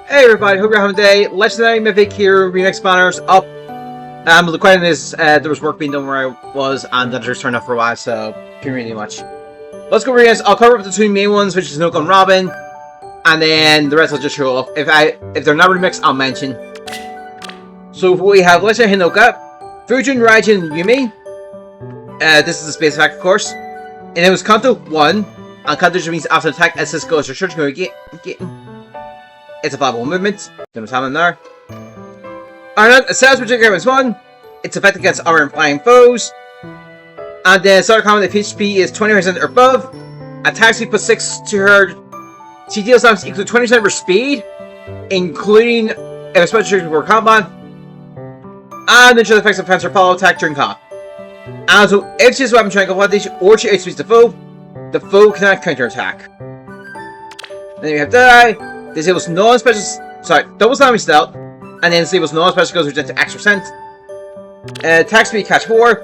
Hey everybody, hope you're having a day. Legendary Mythic here, remix banners up. The question is, there was work being done where I was, and that just turned off for a while, so couldn't really do much. Let's go over here, guys. I'll cover up the two main ones, which is Nook and Robin, and then the rest will just show up. If they're not remixed, I'll mention. So we have Legendary Hinoka, Fujin, Raijin, Yumi. This is the space effect, of course. And it was Kanto 1, and Kanto just means after attack, as this goes to church, it's a viable movement. Don't know what's happening there. Alright, it says particular is 1. It's effective against armor and flying foes. And then starter comment if HP is 20% or above. Attack speed plus 6 to her. She deals damage equal to 20% of her speed, including if a special trigger for combat. And then she effects of defense or follow attack during combat. And so if she's weapon triangle advantage or she outspeeds the foe cannot counter attack. Then we have die. Disables non-special, double damage stealth, and then disables non-special goes to X%. Attack speed catch 4.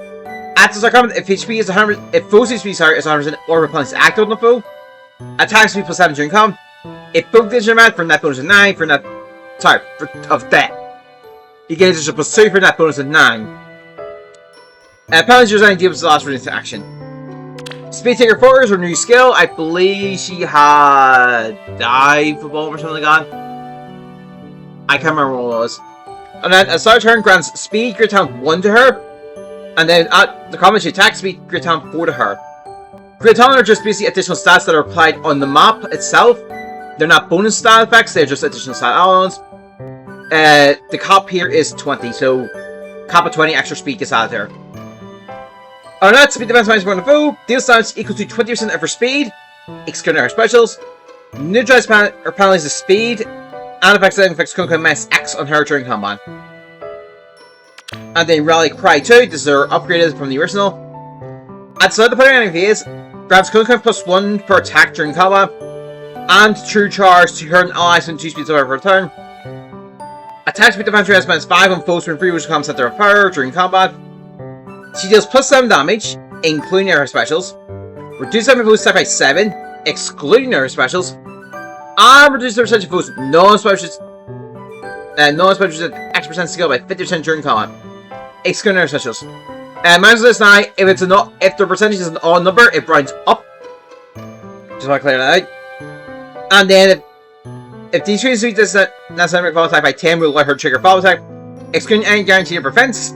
At the start comment, if HP is 100, if foe's HP is 100% or repellent is active on the foe. Attack speed plus 7 during combat. If foe gets your amount for net bonus of 9 for net, of death. You get additional plus 2 for net bonus of 9. Penalty resign deals the last for into action. Speed Taker 4 is her new skill. I believe she had dive bomb or something like that. I can't remember what it was. And then a start turn grants speed grid talent 1 to her. And then at the comment she attacks speed grid talent 4 to her. Grid talent are just basically additional stats that are applied on the map itself. They're not bonus stat effects, they're just additional stat add-ons. The cap here is 20, so cap of 20 extra speed gets added there. Alright, speed defense minus 1 to foe, deals damage equal to 20% of her speed, excluding her specials, neutralize or penalize the speed, and affects Kunkka minus X on her during combat. And then Rally Cry 2, this is her upgraded from the original. At the start of the party enemy phase, grabs Kunkka plus 1 per attack during combat, and true charge to her and allies when 2 speeds over her turn. Attack speed defense minus 5 on foes when 3 which becomes center of power during combat. She deals plus 7 damage, including her specials. Reduce damage foes by 7, excluding her specials. And reduce the percentage of foes non-specials at X% skill by 50% during combat, excluding her specials. Minus this now, if the percentage is an odd number, it rounds up. Just want to clear that out. And then if these three suits does not necessarily follow attack by 10, we'll let her trigger follow attack, excluding any guarantee of defense.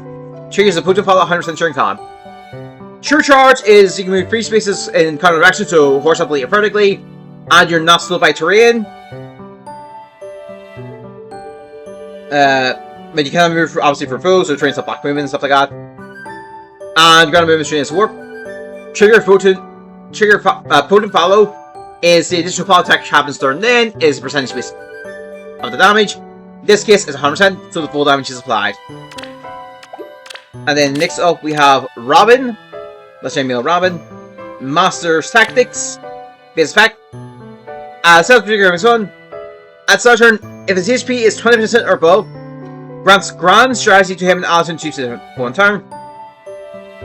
Triggers the potent follow 100% during combat. True charge is you can move 3 spaces in counter direction, so horizontally or vertically, and you're not slowed by terrain. But you can move obviously for foes, so trains up block movement and stuff like that. And ground movement trains warp. Potent follow is the additional follow attack happens during then is percentage base of the damage. In this case is 100%, so the full damage is applied. And then next up we have Robin. Let's say Male Robin. Master's Tactics. Base effect. Self-trigger is 1. At start turn, if his HP is 20% or above, grants Grand Strategy to him and Alison to for 1 turn.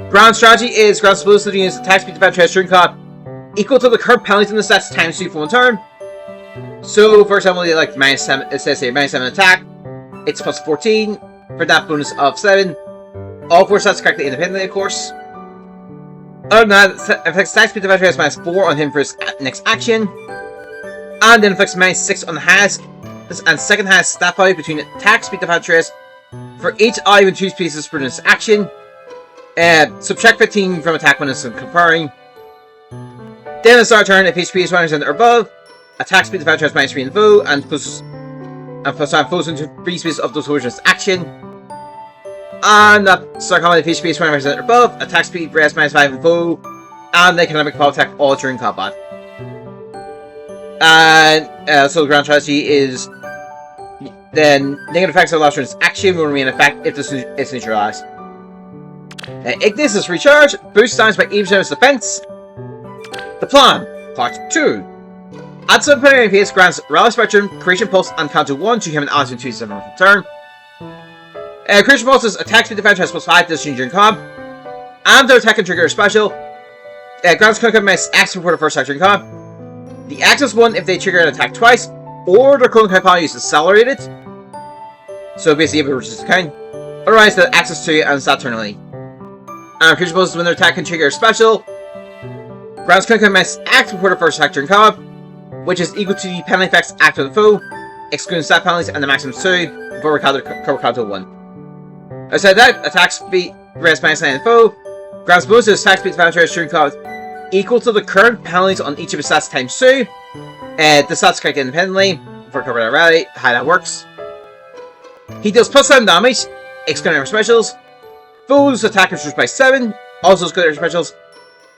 Grand Strategy is grants ability to use attack speed defense during combat equal to the current penalty in the stats times 2 for 1 turn. So for example, like minus 7, it says here minus 7 attack. It's plus 14 for that bonus of 7. All 4 stats correctly independently, of course. Other than that, affects attack speed defense minus 4 on him for his next action. And then affects minus 6 on the highest and second highest stat value between attack speed defense for each ally with 2 pieces for this action. Subtract 15 from attack when it's comparing. Then at start turn, if HP is 100% or above, attack speed defense minus 3 in the foe, and plus 5 foes into 3 spaces of those versions action. And that start combat if HP is 20% or above, attack speed rest minus 5 in foe, and they can make power attack all during combat. And so the ground strategy is then negative effects of the last turn's action will remain in effect if it's neutralized. Ignis is recharge, boost damage by 80% of its defense. The plan, part 2. At some point in phase grants Rally Spectrum, Creation Pulse, and Counter 1 to him and Alison 27 per turn. Creation Pulse's attack speed defense has plus 5 to during combat. And their attack and trigger is special. Grants Kunkka minus X before the first attack during combat. The X is 1 if they trigger an attack twice, or their current compound is accelerated. So basically, if it reaches the count. Otherwise, they'll access to it and start turning. And creature poses when they're attacking trigger a special. Ground's current compound must act before the first attack during combat, which is equal to the penalty effects active on the foe, excluding stat penalties and the maximum 2 before cover count to 1. Outside that, attack speed rest minus 9 on the foe. Ground's bonus to attack speed advantage during combat equal to the current penalties on each of his stats times 2. The stats correct independently before cover that rally, how that works. He deals plus 7 damage, excluding our specials. Foes attack reduced by 7, also excluding our specials,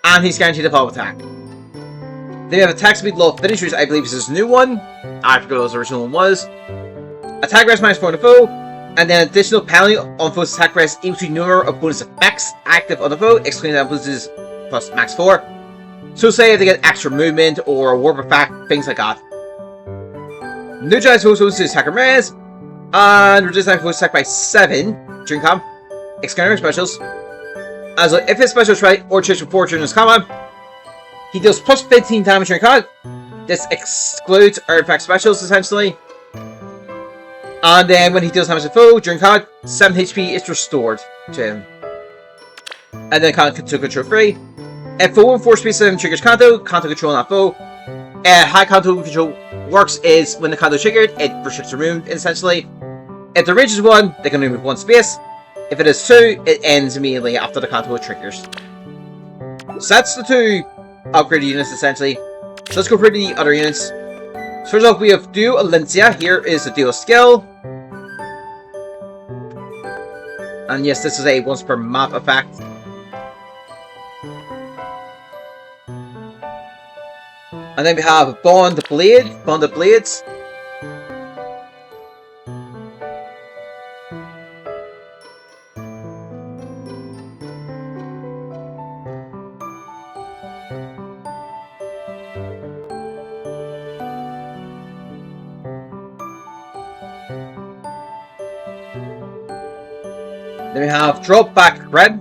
and he's guaranteed a follow attack. Then we have attack speed low finishers, I believe is his new one. I forgot what his original one was. Attack rest minus 4 on the foe, and then additional penalty on foe's attack rest equal to number of bonus effects active on the foe, excluding that bonuses plus max 4. So say if they get extra movement or a warp effect, things like that. Neutralize foe's bonuses attack and res, and reduce that foe's attack by 7 during combat, excluding specials. As well, if his special strike or triggers before during his combat, he deals plus 15 damage during combat. This excludes artifact specials essentially. And then when he deals damage to foe during combat, 7 HP is restored to him. And then Kanto control free. If foe and 4 speed 7 triggers Kanto control on that foe. How Kanto control works is when the Kanto triggered, it restricts the room essentially. If the range is 1, they can remove 1 space. If it is 2, it ends immediately after the Kanto triggers. So that's the 2 upgraded units essentially. So let's go through the other units. So first off, we have Duo Alencia. Here is the Duo skill. And yes, this is a once per map effect. And then we have Bonded Blades. Then we have Drop Back Red.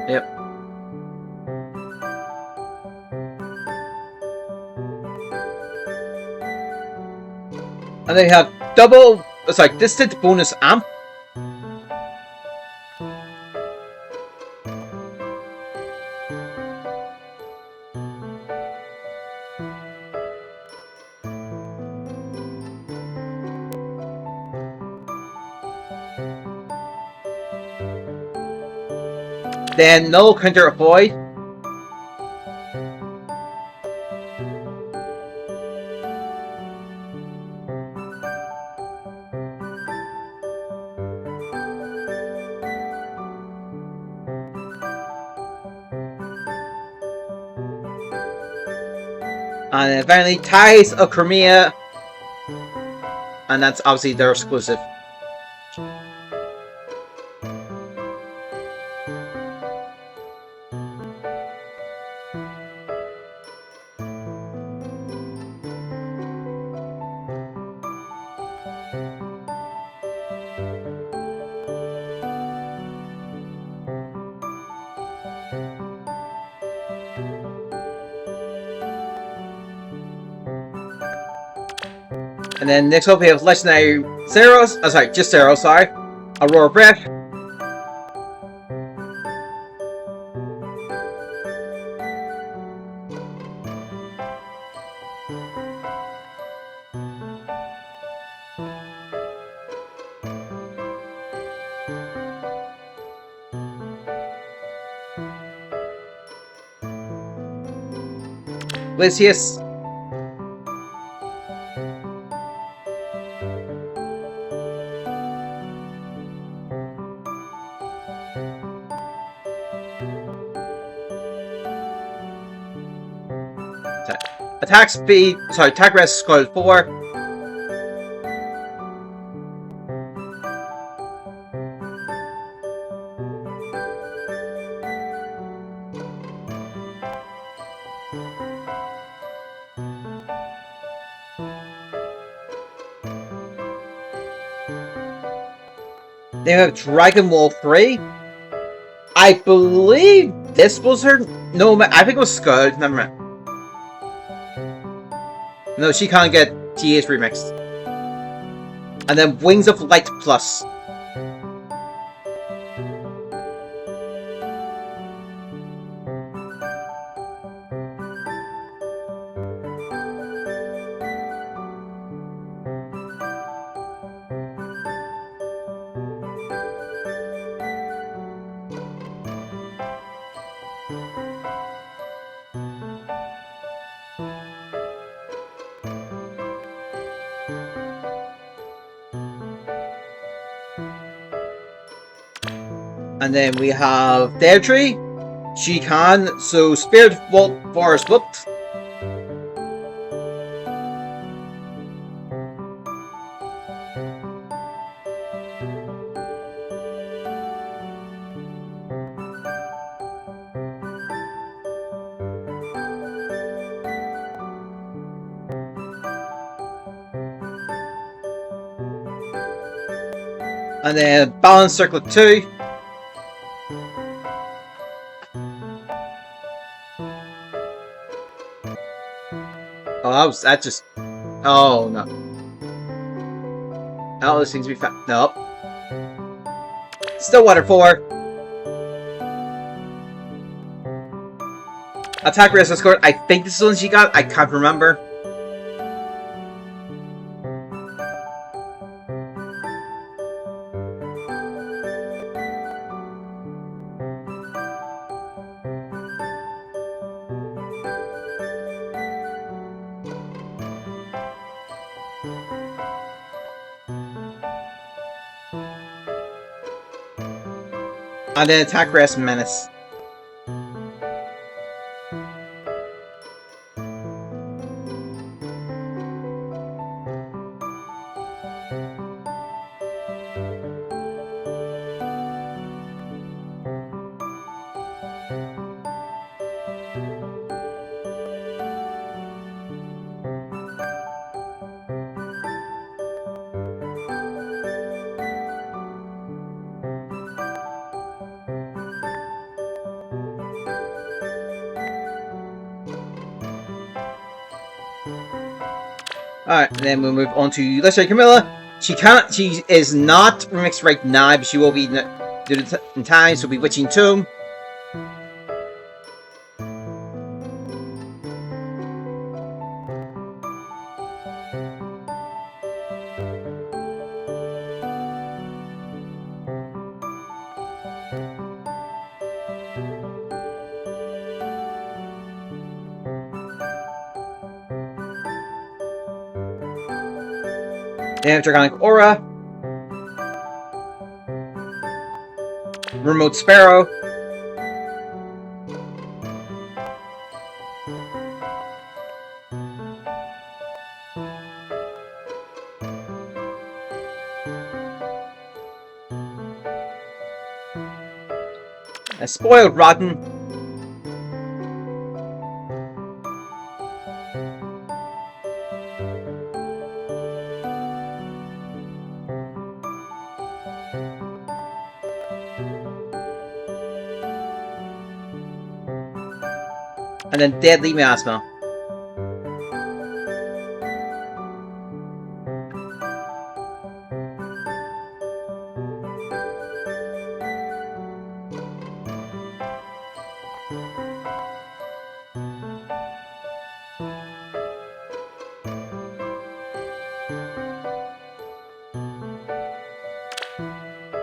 Yep. And then we have Distant Bonus Amp. Then Null Counter Avoid. And then finally Ties of Crimea. And that's obviously their exclusive. And then next up we have Legendary Zeros. Just Zeros, sorry. Aurora Breath. Lysias. Attack rest scroll 4. They have Dragon Wall 3. I believe this was her No, I think it was Scud. Never mind. No, she can't get TH remixed. And then Wings of Light Plus. And then we have Deirdre. She can, so Spirit Vault Forest booked. And then Balance Circlet 2. Oh, that just... Oh, no. Oh, this seems to be Nope. Stillwater 4. Attack Resistance Score. I think this is the one she got. I can't remember. And then Attack Rest Menace. Alright, then we'll move on to Legendary Camilla. She is not remixed right now, but she will be in time, so we'll be Witching Tomb. Then Dragonic Aura. Remote Sparrow. A Spoiled Rotten. And then Deadly Miasma.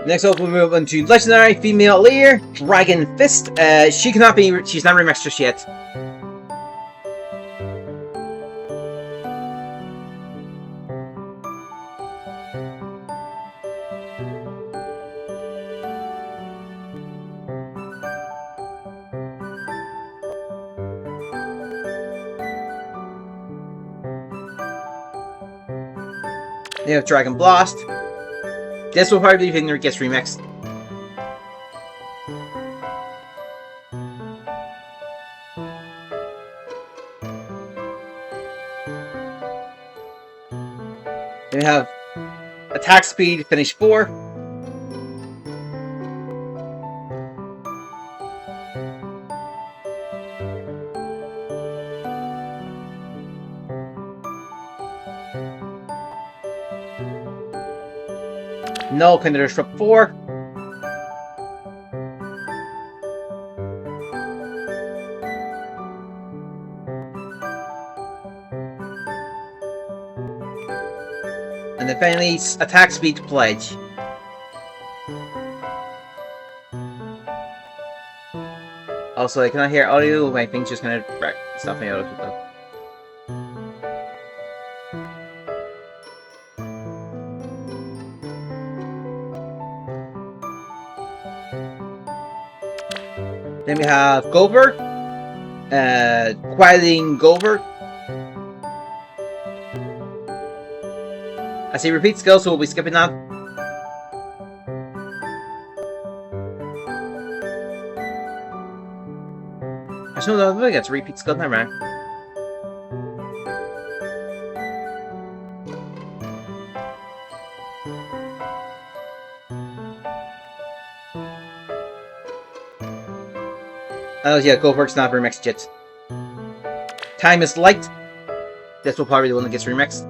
Next up, we'll move on to Legendary Female Leader, Dragon Fist. She's not remixed just yet. They have Dragon Blast. This will probably be when it gets remixed. Then we have Attack Speed, Finish 4. No, can they disrupt 4? And then finally, attack speed pledge. Also, I cannot hear audio, my thing's just kind of stop me out of it. Then we have Goldberg, quieting Goldberg. I see repeat skill, so we'll be skipping that. Actually, no, I think it's repeat skill, never mind. Oh yeah, Goldberg's not remixed yet. Time is Light. This will probably be the one that gets remixed.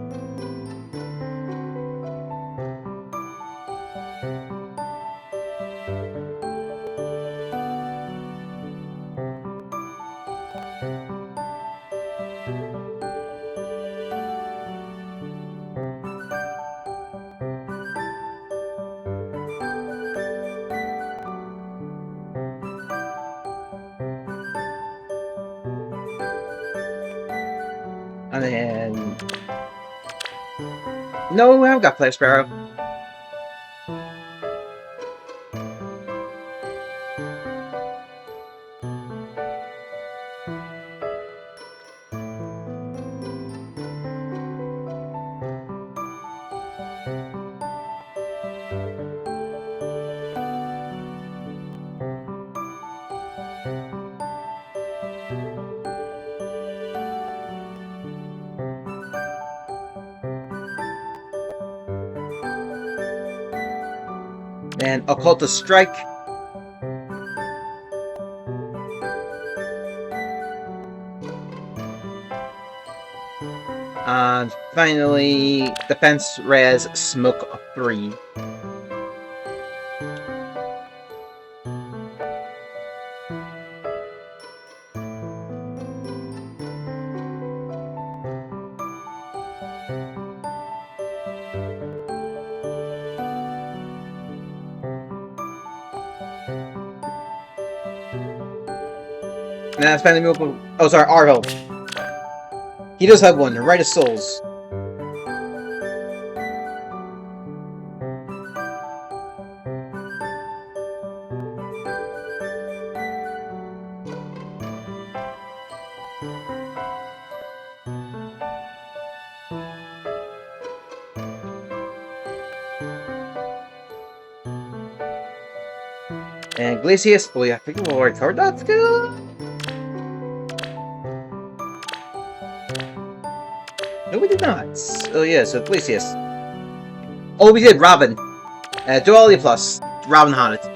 And then... No, we haven't got Player Sparrow. And Occultist Strike. And finally, Defense Res Smoke 3. And that's finally move. Oh, sorry, Arho. He does have one, Right of Souls. And Glacius, oh yeah, I think we'll already covered that skill. No, we did not. Oh yeah, so Glacius. Oh, we did, Robin. Duality Plus. Robin had it.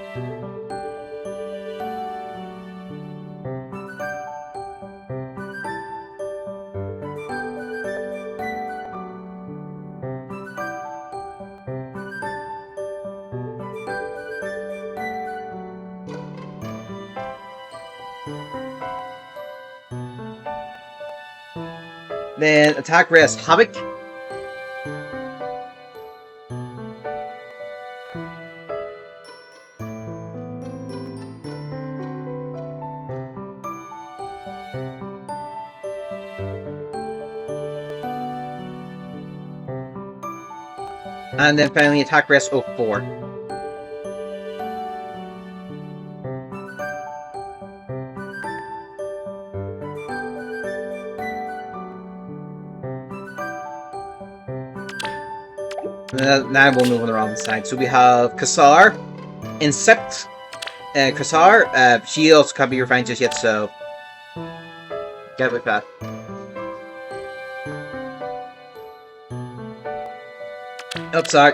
Then attack res Havoc. And then finally attack res 04. Now we'll move on the wrong side. So we have Kassar, Insect, Kassar. She also can't be refined just yet, so get with that. Oops, sorry.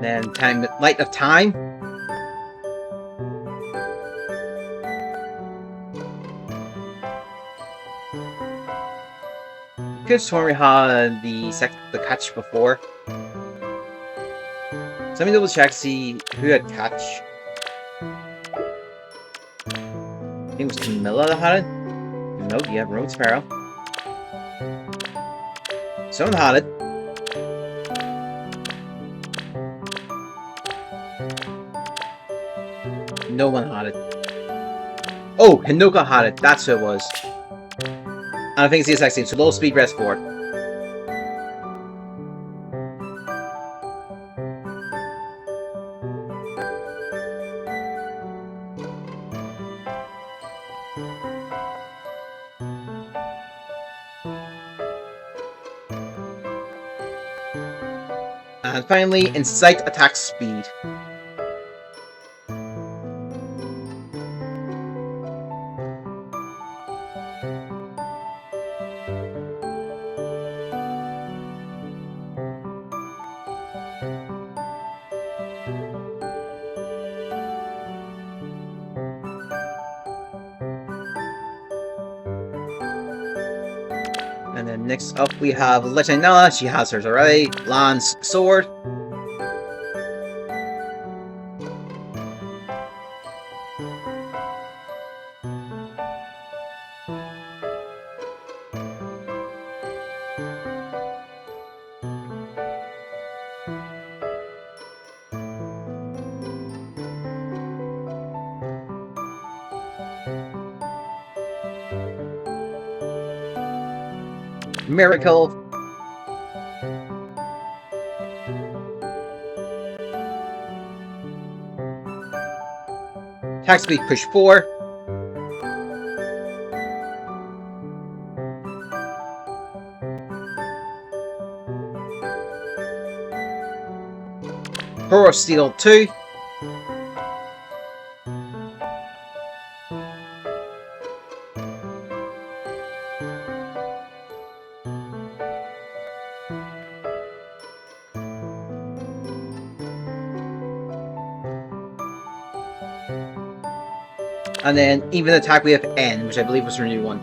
Then Light of Time. Could have sworn we had the catch before. So let me double check, see who had catch. I think it was Camilla that had it. Nope, yeah, Road Sparrow. Someone had it. No one had it. Oh, Hinoka had it. That's who it was. And I think it's the exact same. So low speed rest 4. And finally, Incite Attack Speed. And then next up we have Legendary Nala. She has hers already. Lance Sword. Miracle. Attack speed push 4. Horror Steel 2. And then even attack we have N, which I believe was her new one.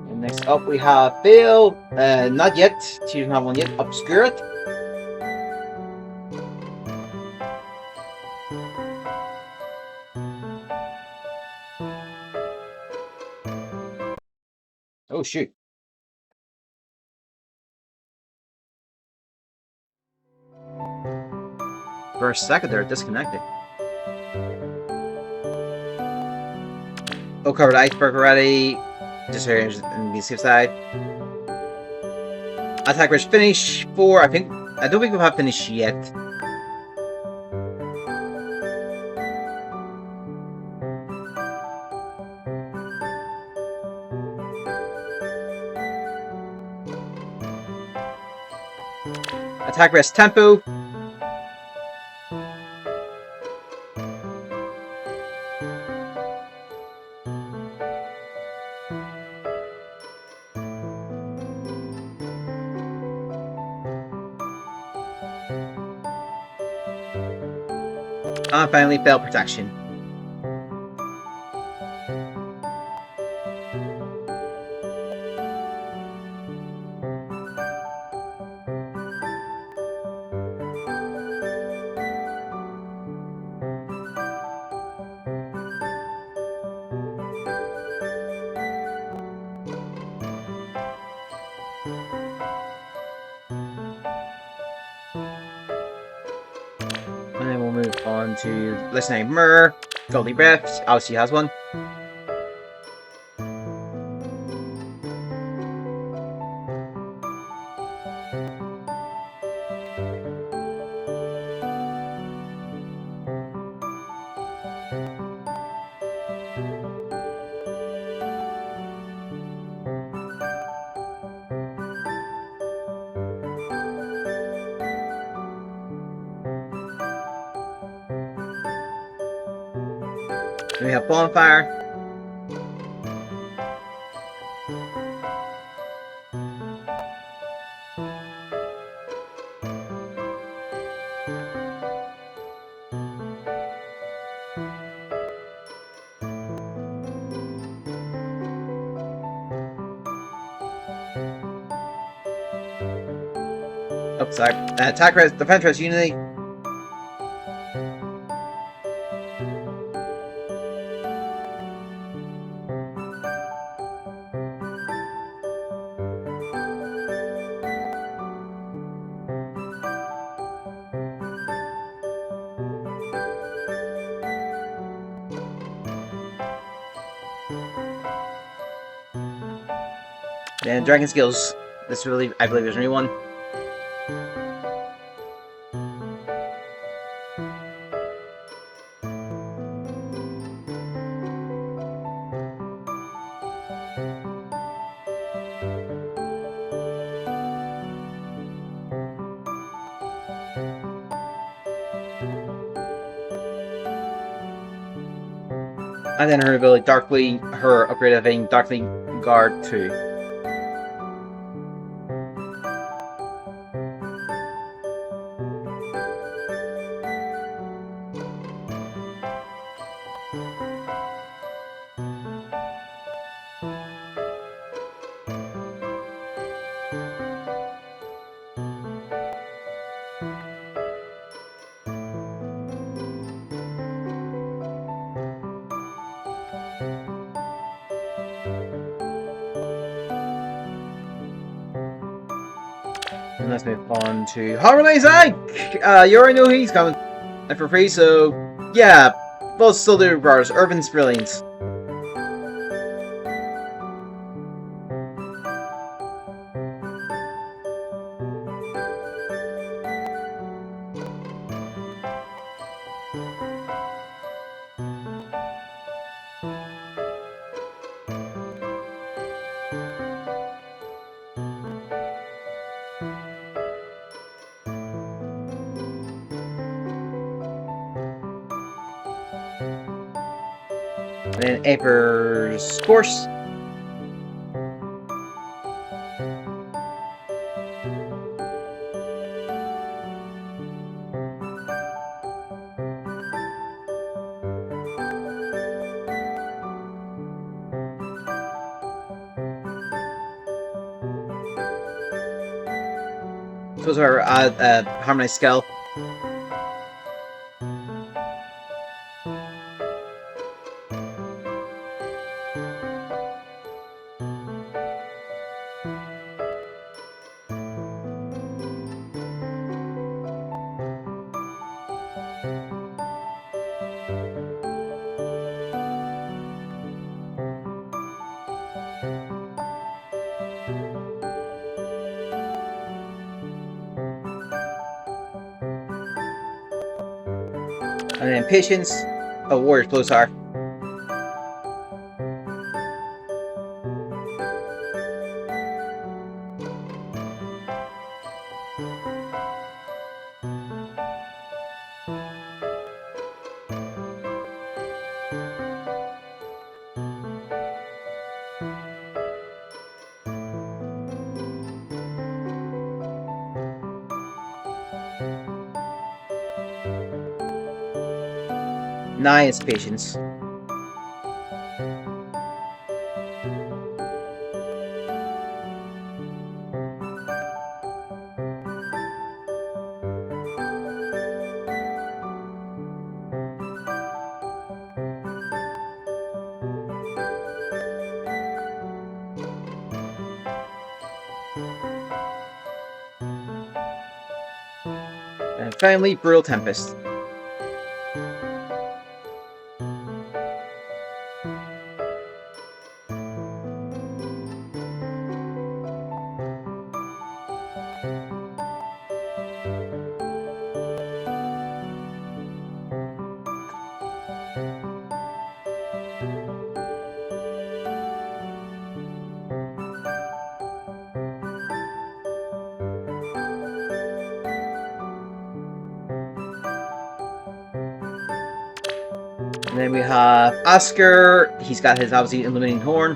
And next up we have Fail. Not yet. She doesn't have one yet. Obscurate. Oh shoot. For a second there, disconnected. Oh, covered Iceberg already. Just here in the safe side. Attack Rush finish 4. I don't think we'll have finished yet. Attack Rest Tempo. And finally, Fail Protection. And then we'll move on to Legendary Myrrh. Goldie Breath. Obviously has one. Then we have Bonfire. What's that? Attack rest, defense rest, unity. And Dragon Skills. This really, I believe, there's only one. And then her ability, Darkly, her upgrade of being Darkly Guard 2. And let's move on to Harmonize Ike! You already know he's coming for free, so yeah, both still do bars. Urban's Brilliance. And then Aper's Force. Those are Harmonized Skull. And then Patience, a Warrior's Pulsar. Nine is Patience. And finally, Brutal Tempest. And then we have Oscar. He's got his, obviously, Illuminating Horn.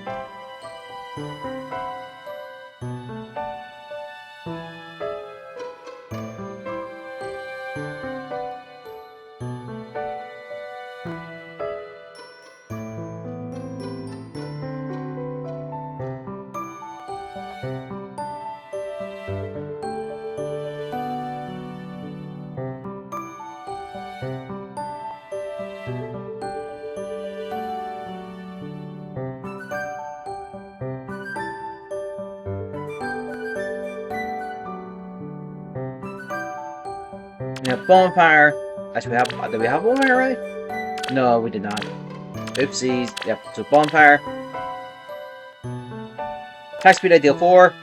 have bonfire. Actually, did we have bonfire already? No, we did not. Oopsies. Yep, so bonfire. Attack speed I deal 4.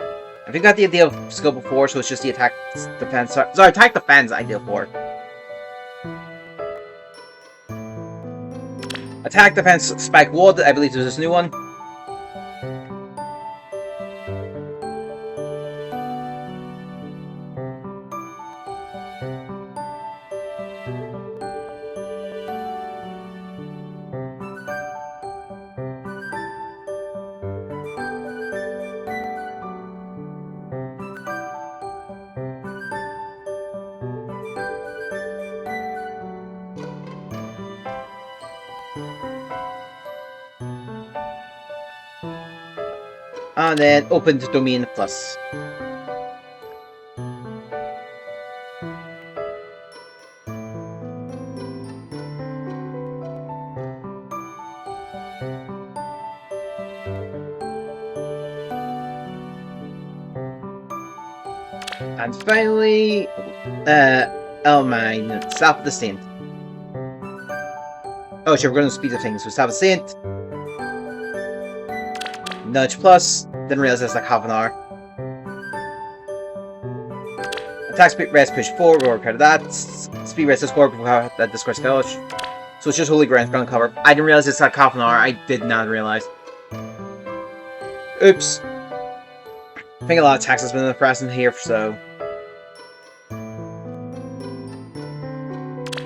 I think I got the deal skill before, so it's just the attack defense. Sorry, attack defense I deal 4. Attack defense spike wall, I believe there's this new one. And then open the domain plus. And finally, mine, Staff of the Saint. Oh, sure, we're going to speed up things. So Staff of the Saint. Nudge plus. Didn't realize that's like half an hour. Attack speed rest push 4, we'll repair that. Speed rest is 4 before that discourse college. So it's just holy ground cover. I didn't realize it's like half an hour. I did not realize. Oops. I think a lot of text has been in the press in here, so.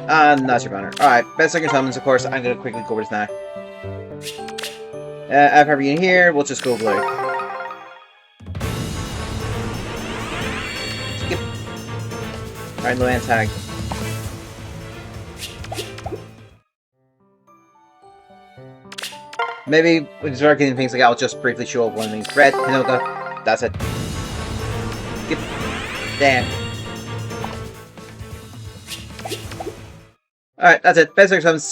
Not your banner. Alright, best second summons, of course. I'm gonna quickly go over this now. I have everything in here, we'll just go blue. Skip. Alright, no land tag. Maybe when you start getting things like that, I'll just briefly show up one of these. Red, Hinoka, that's it. Skip. Damn. Alright, that's it. Best second summons.